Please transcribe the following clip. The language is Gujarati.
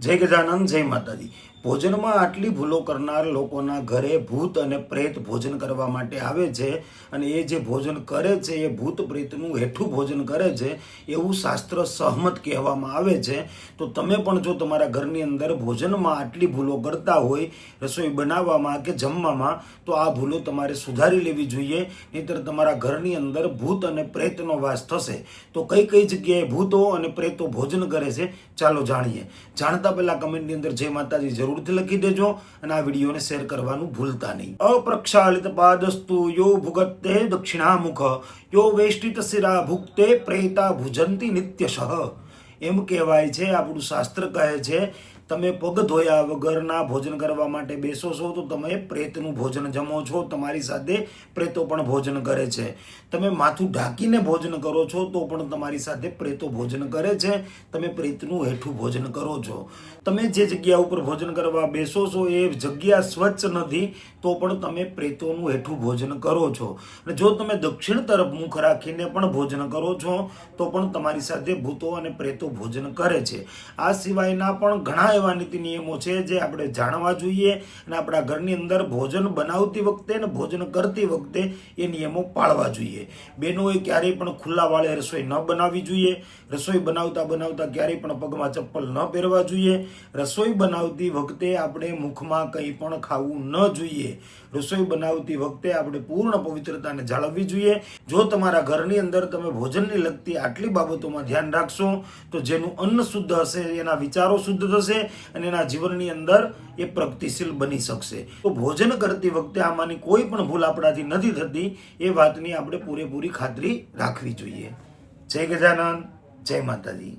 जय गजानन जय माताजी। भोजन में आटली भूलो करनार लोकोना घरे भूत अने प्रेत भोजन करवा माटे आवे छे अने ए जे भोजन करे छे ए भूत प्रेतनुं हेठुं भोजन करे छे एवुं शास्त्र सहमत कहेवामां आवे छे। तो तमे पण जो तमारा घरनी अंदर भोजन में आटली भूलो करता होय रसोई बनाववामां के जमवामां तो आ भूलो तमारे सुधारी लेवी जोईए, नहींतर तमारा घरनी अंदर भूत अने प्रेतनो वास थशे। तो कई कई जग्याए भूतो अने प्रेतो भोजन करे छे चालो जाणीए। जानता पहला कमेंट ની અંદર જય માતાજી જરૂરથી લખી દેજો અને આ વિડીયોને શેર કરવાનું ભૂલતા નહીં। અપ્રક્ષાલિત પાદસ્તુ યો ભુગતે દક્ષિણામુખ યો વેષ્ટિત શિરા ભુક્તે પ્રેતા ભુજંતી નિત્યશઃ। એમ કહેવાય છે, આપણું શાસ્ત્ર કહે છે તમે પગ ધોયા વગરના ભોજન કરવા માટે બેસો છો તો તમે પ્રેતનું ભોજન જમો છો, તમારી સાથે પ્રેતો પણ ભોજન કરે છે। તમે માથું ઢાંકીને ભોજન કરો છો તો પણ તમારી સાથે પ્રેતો ભોજન કરે છે, તમે પ્રેતનું હેઠું ભોજન કરો છો। તમે જે જગ્યા ઉપર ભોજન કરવા બેસો છો એ જગ્યા સ્વચ્છ નથી તો પણ તમે પ્રેતોનું હેઠું ભોજન કરો છો। અને જો તમે દક્ષિણ તરફ મુખ રાખીને પણ ભોજન કરો છો તો પણ તમારી સાથે ભૂતો અને પ્રેતો ભોજન કરે છે। આ સિવાયના પણ ઘણા એવા નીતિ નિયમો છે જે આપણે જાણવા જોઈએ અને આપણા ઘરની અંદર ભોજન બનાવતી વખતે અને ભોજન કરતી વખતે એ નિયમો પાળવા જોઈએ। બહેનોએ ક્યારેય પણ ખુલ્લા વાળે રસોઈ ન બનાવવી જોઈએ। રસોઈ બનાવતા બનાવતા ક્યારેય પણ પગમાં ચપ્પલ ન પહેરવા જોઈએ। રસોઈ બનાવતી વખતે આપણે મુખમાં કંઈ પણ ખાવું ન જોઈએ। રસોઈ બનાવતી વખતે આપણે પૂર્ણ પવિત્રતાને જાળવવી જોઈએ। જો તમારા ઘરની અંદર તમે ભોજનને લગતી આટલી બાબતોમાં ધ્યાન રાખશો તો જેનું અન્ન શુદ્ધ હશે એના વિચારો શુદ્ધ થશે અને એના જીવનની અંદર એ પ્રગતિશીલ બની શકશે। તો ભોજન કરતી વખતે આમાંની કોઈ પણ ભૂલ આપણાથી નથી થતી એ વાતની આપણે પૂરેપૂરી ખાતરી રાખવી જોઈએ। જય ગજાનન જય માતાજી।